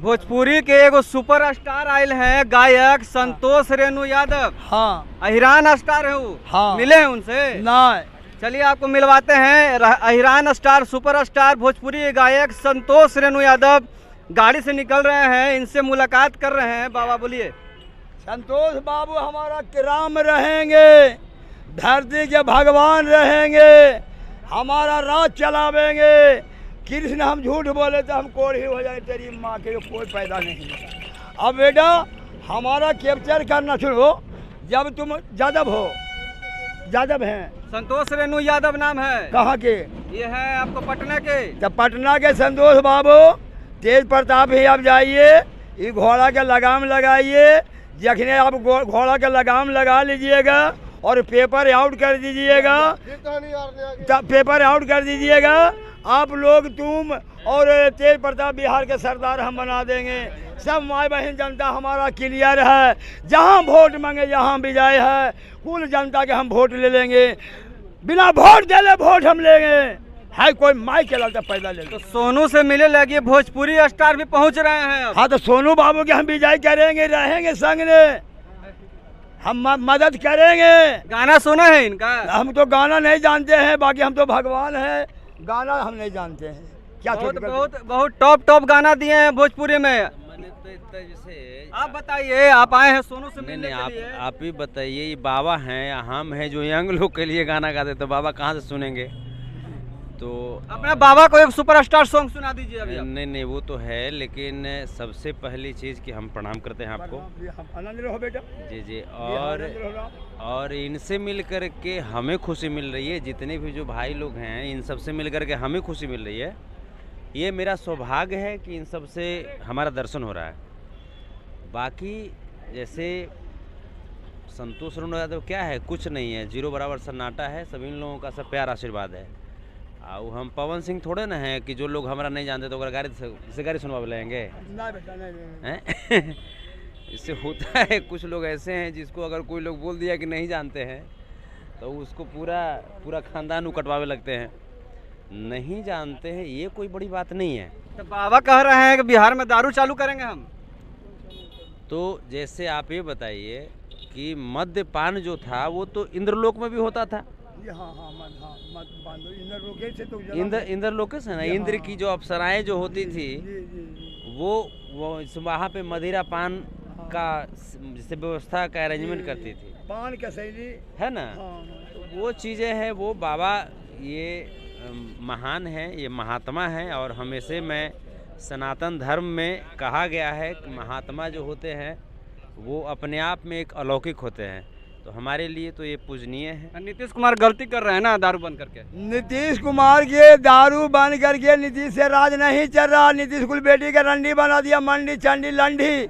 भोजपुरी के एगो superstar oil है गायक संतोष रेणु यादव। हाँ, अहिरान स्टार है वो। हाँ। मिले हैं उनसे? नहीं। चलिए आपको मिलवाते हैं। अहिरान स्टार सुपरस्टार भोजपुरी गायक संतोष रेणु यादव गाड़ी से निकल रहे हैं, इनसे मुलाकात कर रहे हैं। बाबा बोलिए। संतोष बाबू हमारा राम रहेंगे, धरती के भगवान रहेंगे, हमारा राज चलावेंगे। कृष्ण हम झूठ बोले तो हम कोढ़ी हो जाए, तेरी माँ के कोई पैदा नहीं। अब बेटा हमारा कैप्चर करना शुरू। जब तुम यादव हो, यादव हैं, संतोष रेणु यादव नाम है। कहाँ के? ये है आपको पटना के। जब पटना के संतोष बाबू तेज प्रताप ही आप जाइए, ये घोड़ा का लगाम लगाइए। जखने आप घोड़ा का लगाम लगा लीजिएगा और पेपर आउट कर दीजिएगा, पेपर आउट कर दीजिएगा, आप लोग तुम और तेज प्रताप बिहार के सरदार हम बना देंगे। सब माई बहन जनता हमारा क्लियर है। जहां वोट मांगे जहां विजय है, कुल जनता के हम वोट ले लेंगे। बिना वोट दे वोट हम लेंगे। है कोई माई के लालता पैदा ले। तो सोनू से मिले लगे भोजपुरी स्टार भी पहुंच रहे हैं अब। हाँ, तो सोनू बाबू के हम विजय करेंगे, रहेंगे संग में, हम मदद करेंगे। गाना सुना है इनका? हम तो गाना नहीं जानते हैं, बाकी हम तो भगवान है, गाना हम नहीं जानते हैं। क्या बहुत टॉप गाना दिए हैं भोजपुरी में। आप बताइए, आप आए हैं सोनू से मिलने के लिए। आप ही बताइए, ये बाबा हैं या हम हैं जो यंग लोग के लिए गाना गाते, तो बाबा कहाँ से सुनेंगे? तो अपने बाबा को एक सुपरस्टार सॉन्ग सुना दीजिए अभी। नहीं वो तो है, लेकिन सबसे पहली चीज़ कि हम प्रणाम करते हैं आपको। आनंद रहो बेटा। जी। और इनसे मिल कर के हमें खुशी मिल रही है। जितने भी जो भाई लोग हैं, इन सब से मिल कर के हमें खुशी मिल रही है। ये मेरा सौभाग्य है कि इन सब से हमारा दर्शन हो रहा है। बाकी जैसे संतोष रेणु यादव क्या है, कुछ नहीं है, जीरो बराबर सन्नाटा है। सभी इन लोगों का सब प्यार आशीर्वाद है। और हम पवन सिंह थोड़े ना हैं कि जो लोग हमारा नहीं जानते तो अगर गाड़ी सुनवा लेंगे। इससे होता है, कुछ लोग ऐसे हैं जिसको अगर कोई लोग बोल दिया कि नहीं जानते हैं तो उसको पूरा खानदान उकटवावे लगते हैं। नहीं जानते हैं, ये कोई बड़ी बात नहीं है। तो बाबा कह रहे हैं कि बिहार में दारू चालू करेंगे हम। तो जैसे आप ये बताइए कि मद्यपान जो था वो तो इंद्रलोक में भी होता था। इंद्रलोक से ना, इंद्र की जो अप्सराएं जो होती थी वो वहाँ पे मदिरा पान का जैसे व्यवस्था का अरेंजमेंट करती थी। पान का शैली है ना। तो वो चीज़ें हैं। वो बाबा ये महान है, ये महात्मा है। और हमेशा में सनातन धर्म में कहा गया है कि महात्मा जो होते हैं वो अपने आप में एक अलौकिक होते हैं। तो हमारे लिए तो ये पूजनीय है। नीतीश कुमार गलती कर रहे हैं ना दारू बंद करके। नीतीश कुमार के दारू बंद करके नीतीश से राज नहीं चल रहा। नीतीश कुल बेटी का रंडी बना दिया, मंडी चंडी लंडी,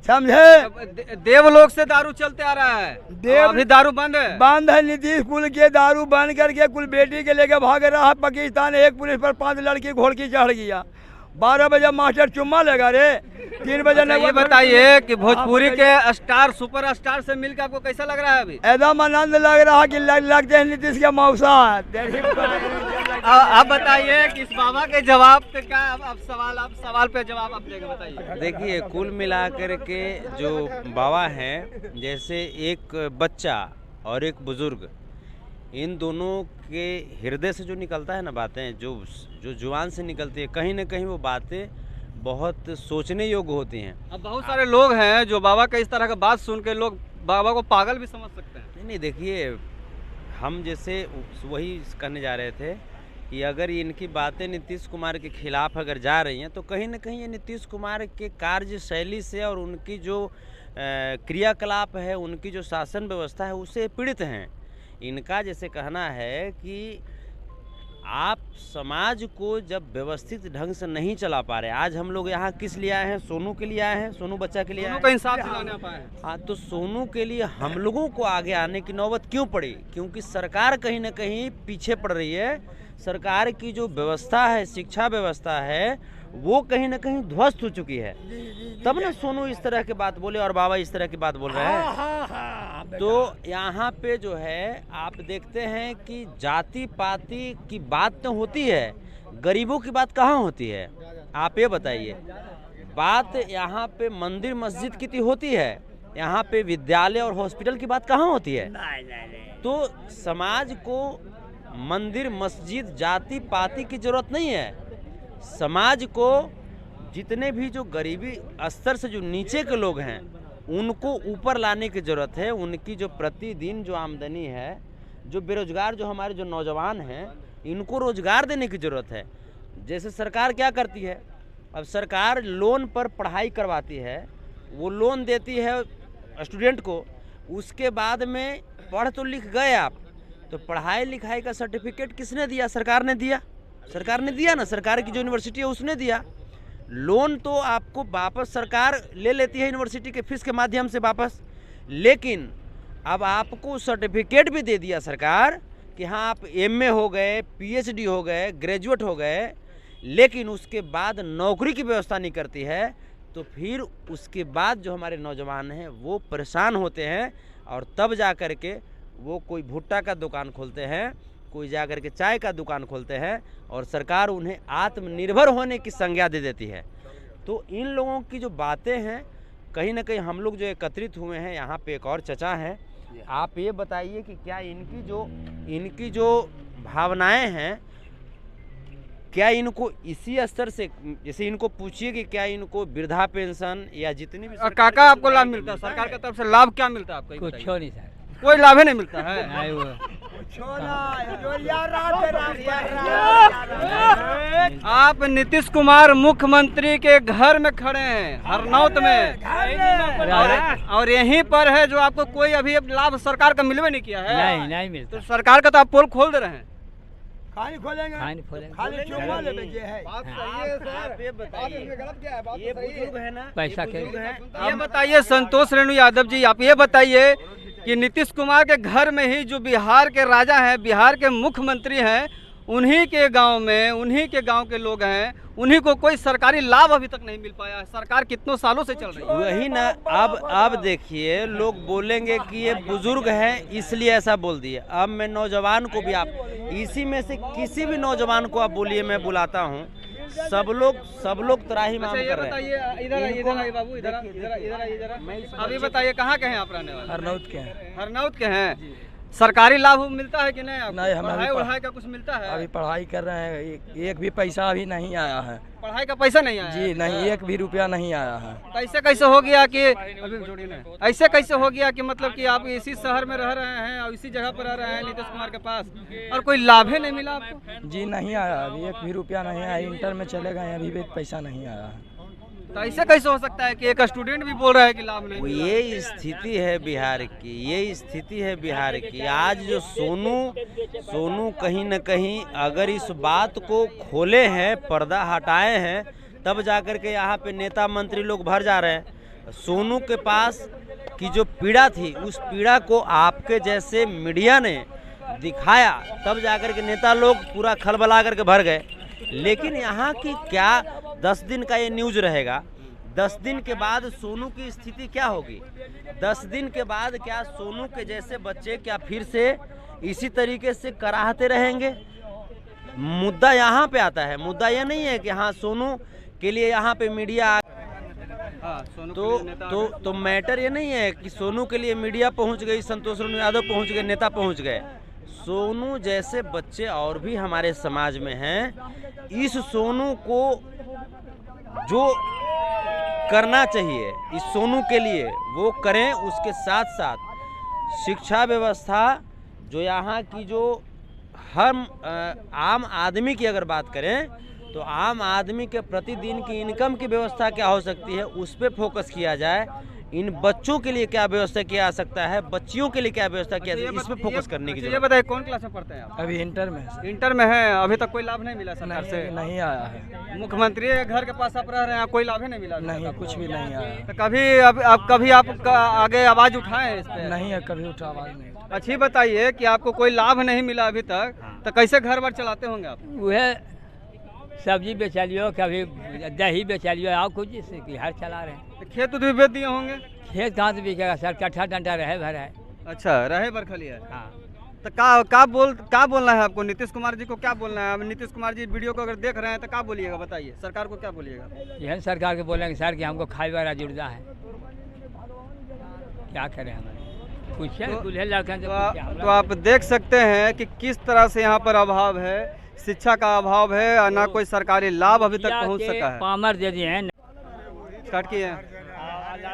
समझे। देवलोक से दारू चलते आ रहा है, अभी दारू बंद है। नीतीश कुल के दारू बंद करके कुल बेटी के लेके भाग रहा है पाकिस्तान। एक पुलिस पर 5 लड़की घोड़की चढ़ गया। 12 बजे मास्टर चुम्मा लेगा रे, 3 बजे नहीं। ये बताइए कि भोजपुरी के स्टार सुपरस्टार से मिलकर आपको कैसा लग रहा है अभी? एकदम आनंद लग रहा है कि लगते हैं नीतीश के मौसा। आप बताइए कि इस बाबा के जवाब पे क्या आप सवाल पे जवाब आप देंगे, बताइए। देखिए, कुल मिलाकर के जो बाबा हैं, जैसे एक बच्चा और एक बुजुर्ग, इन दोनों के हृदय से जो निकलता है ना बातें, जो जुबान से निकलती है, कहीं ना कहीं वो बातें बहुत सोचने योग्य होती हैं। अब बहुत सारे लोग हैं जो बाबा का इस तरह का बात सुन के लोग बाबा को पागल भी समझ सकते हैं। नहीं, देखिए, हम जैसे वही कहने जा रहे थे कि अगर इनकी बातें नीतीश कुमार के खिलाफ अगर जा रही हैं तो कहीं ना कहीं ये नीतीश कुमार के कार्यशैली से और उनकी जो क्रियाकलाप है, उनकी जो शासन व्यवस्था है, उससे पीड़ित हैं। इनका जैसे कहना है कि आप समाज को जब व्यवस्थित ढंग से नहीं चला पा रहे। आज हम लोग यहाँ किस लिए आए हैं? सोनू के लिए आए हैं, सोनू बच्चा के लिए आए हैं। सोनू का इंसाफ दिलाने पाए। हाँ, तो सोनू के लिए हम लोगों को आगे आने की नौबत क्यों पड़ी? क्योंकि सरकार कहीं ना कहीं पीछे पड़ रही है। सरकार की जो व्यवस्था है, शिक्षा व्यवस्था है, वो कहीं ना कहीं ध्वस्त हो चुकी है। तब ना सोनू इस तरह की बात बोले और बाबा इस तरह की बात बोल रहे हैं। तो यहाँ पे जो है आप देखते हैं कि जाति पाति की बात तो होती है, गरीबों की बात कहाँ होती है। आप ये बताइए, बात यहाँ पे मंदिर मस्जिद की तो होती है, यहाँ पे विद्यालय और हॉस्पिटल की बात कहाँ होती है? तो समाज को मंदिर मस्जिद जाति पाति की जरूरत नहीं है। समाज को जितने भी जो गरीबी स्तर से जो नीचे के लोग हैं उनको ऊपर लाने की ज़रूरत है। उनकी जो प्रतिदिन जो आमदनी है, जो बेरोजगार जो हमारे जो नौजवान हैं, इनको रोजगार देने की ज़रूरत है। जैसे सरकार क्या करती है, अब सरकार लोन पर पढ़ाई करवाती है, वो लोन देती है स्टूडेंट को, उसके बाद में पढ़ तो लिख गए आप, तो पढ़ाई लिखाई का सर्टिफिकेट किसने दिया? सरकार ने दिया। सरकार ने दिया ना, सरकार की जो यूनिवर्सिटी है उसने दिया। लोन तो आपको वापस सरकार ले लेती है यूनिवर्सिटी के फीस के माध्यम से वापस, लेकिन अब आपको सर्टिफिकेट भी दे दिया सरकार कि हाँ आप एमए हो गए, पीएचडी हो गए, ग्रेजुएट हो गए, लेकिन उसके बाद नौकरी की व्यवस्था नहीं करती है। तो फिर उसके बाद जो हमारे नौजवान हैं वो परेशान होते हैं और तब जा कर के वो कोई भुट्टा का दुकान खोलते हैं, कोई जा कर के चाय का दुकान खोलते हैं और सरकार उन्हें आत्मनिर्भर होने की संज्ञा दे देती है। तो इन लोगों की जो बातें हैं, कहीं ना कहीं हम लोग जो एकत्रित हुए हैं, यहाँ पे एक और चचा हैं, आप ये बताइए कि क्या इनकी जो भावनाएं हैं, क्या इनको इसी स्तर से, जैसे इनको पूछिए कि क्या इनको वृद्धा पेंशन या जितनी भी काका आपको लाभ मिलता है सरकार की तरफ से? लाभ क्या मिलता है आपको? कुछ नहीं सर, कोई लाभ ही नहीं मिलता है। नहीं वो आप नीतीश कुमार मुख्यमंत्री के घर में खड़े हैं हरनौत में, और यहीं पर है जो आपको कोई अभी लाभ सरकार का मिलवे नहीं किया है। नहीं मिलता। तो सरकार का तो आप पोल खोल दे रहे हैं। खाली खोलेंगे, खाली चुम्मा लेंगे है। बात सही है सर। आप ये बताइए, ये बुजुर्ग है ना, पैसा ये बुजुर्ग है। ये बताइए संतोष रेणु यादव जी, आप ये बताइए कि नीतीश कुमार के घर में ही जो बिहार के राजा हैं, बिहार के मुख्यमंत्री हैं, उन्हीं के गांव में, उन्हीं के गांव के लोग हैं, उन्हीं को कोई सरकारी लाभ अभी तक नहीं मिल पाया। सरकार कितनों सालों से चल रही है। वही ना, अब देखिए लोग बोलेंगे कि ये बुजुर्ग हैं इसलिए ऐसा बोल दिए। अब मैं नौजवान को भी, आप इसी में से किसी भी नौजवान को आप बोलिए, मैं बुलाता हूँ, सब लोग त्राहिमाम कर रहे हैं। इधर बाबू, इधर अभी बताइए कहाँ के हैं आप रहने वाले? हरनौत के हैं। हरनौत के हैं। सरकारी लाभ मिलता है कि नहीं आपको? नहीं, हमें पढ़ाई वढ़ाई का कुछ मिलता है? अभी पढ़ाई कर रहे हैं, एक भी पैसा अभी नहीं आया है। पढ़ाई का पैसा नहीं आया? जी नहीं, एक भी रुपया नहीं आया है। तो कैसे हो गया कि अभी जोड़िए ना, ऐसे कैसे हो गया कि मतलब कि आप इसी शहर में रह रहे हैं और इसी जगह पर रह रहे हैं नीतीश कुमार के पास, और कोई लाभ ही नहीं मिला आपको? जी नहीं आया, अभी एक भी रुपया नहीं आया। इंटर में चले गए, अभी भी पैसा नहीं आया है। तो ऐसे कैसे हो सकता है कि एक स्टूडेंट भी बोल रहा है कि लाभ नहीं मिला? ये स्थिति है बिहार की, ये स्थिति है बिहार की। आज जो सोनू कहीं न कहीं अगर इस बात को खोले हैं, पर्दा हटाए हैं, तब जाकर के यहाँ पे नेता मंत्री लोग भर जा रहे हैं। सोनू के पास की जो पीड़ा थी, उस पीड़ा को आपके जैसे मीडिया ने दिखाया, तब जाकर के नेता लोग पूरा खलबला करके भर गए। लेकिन यहाँ की क्या 10 दिन का ये न्यूज़ रहेगा, 10 दिन के बाद सोनू की स्थिति क्या होगी? 10 दिन के बाद क्या सोनू के जैसे बच्चे क्या फिर से इसी तरीके से कराहते रहेंगे? मुद्दा यहाँ पे आता है, मुद्दा ये नहीं है कि हाँ सोनू के लिए यहाँ पे मीडिया तो मैटर ये नहीं है कि सोनू के लिए मीडिया पहुँच गई, संतोष रेणु यादव पहुँच गए, नेता पहुँच गए। सोनू जैसे बच्चे और भी हमारे समाज में हैं। इस सोनू को जो करना चाहिए इस सोनू के लिए वो करें। उसके साथ साथ शिक्षा व्यवस्था, जो यहाँ की जो हम आम आदमी की अगर बात करें तो आम आदमी के प्रतिदिन की इनकम की व्यवस्था क्या हो सकती है, उस पर फोकस किया जाए। इन बच्चों के लिए क्या व्यवस्था किया जा सकता है, बच्चियों के लिए क्या व्यवस्था किया जाए, इस पर फोकस करने की जरूरत। ये बताइए कौन क्लास में पढ़ते हैं आप? अभी इंटर में। इंटर में है, अभी तक कोई लाभ नहीं मिला सरकार से? नहीं आया है। मुख्यमंत्री के घर के पास आप रह रहे हैं, कोई लाभ ही नहीं मिला? नहीं, कुछ भी नहीं आया। तो कभी आप आगे आवाज उठाए इस पे? नहीं है, कभी उठा आवाज नहीं। अच्छी बताइए कि आपको कोई लाभ नहीं मिला अभी तक, तो कैसे घर बार चलाते होंगे आप? वह सब्जी बेचा लियो, कभी दही बेचा लियो, और कुछ जिससे कि हर चला रहे हैं। तो खेत भी बेच दिए होंगे? खेत कहाँ से बिकेगा सर, कट्ठा डंडा रहे भर है। अच्छा, रहे भर खली है। हाँ, तो क्या बोलना है आपको? नीतीश कुमार जी को क्या बोलना है? अब नीतीश कुमार जी वीडियो को अगर देख रहे हैं तो क्या बोलिएगा, बताइए सरकार को क्या बोलिएगा? यही सरकार के बोलेंगे सर कि हमको खाई वाला जुड़ता है, क्या करें हम? पूछे दूल्हे लड़के तो आप देख सकते हैं कि किस तरह से यहाँ पर अभाव है, शिक्षा का अभाव है और ना कोई सरकारी लाभ अभी तक पहुँच सका है। पामर दे दिए हैं स्टार्ट किए हैं।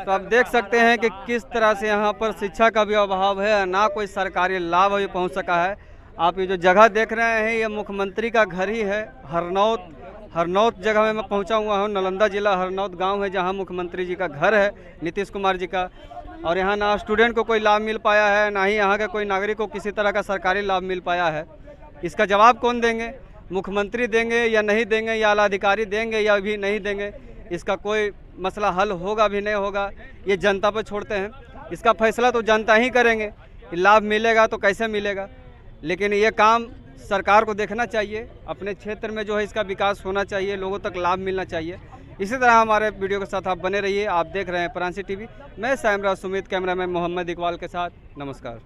तो आप देख सकते हैं कि किस तरह से यहाँ पर शिक्षा का भी अभाव है और ना कोई सरकारी लाभ अभी पहुँच सका है। आप ये जो जगह देख रहे हैं ये मुख्यमंत्री का घर ही है। हरनौत जगह में मैं पहुँचा हुआ हूँ। नालंदा जिला हरनौत गांव है जहाँ मुख्यमंत्री जी का घर है, नीतीश कुमार जी का। और यहाँ ना स्टूडेंट को कोई लाभ मिल पाया है, ना ही यहाँ के कोई नागरिक को किसी तरह का सरकारी लाभ मिल पाया है। इसका जवाब कौन देंगे? मुख्यमंत्री देंगे या नहीं देंगे, या आला अधिकारी देंगे या भी नहीं देंगे? इसका कोई मसला हल होगा भी नहीं होगा, ये जनता पर छोड़ते हैं। इसका फैसला तो जनता ही करेंगे कि लाभ मिलेगा तो कैसे मिलेगा। लेकिन ये काम सरकार को देखना चाहिए, अपने क्षेत्र में जो है इसका विकास होना चाहिए, लोगों तक लाभ मिलना चाहिए। इसी तरह हमारे वीडियो के साथ आप बने रहिए। आप देख रहे हैं प्रांसी टीवी। मैं साइमराज सुमित, कैमरामैन मोहम्मद इकबाल के साथ। नमस्कार।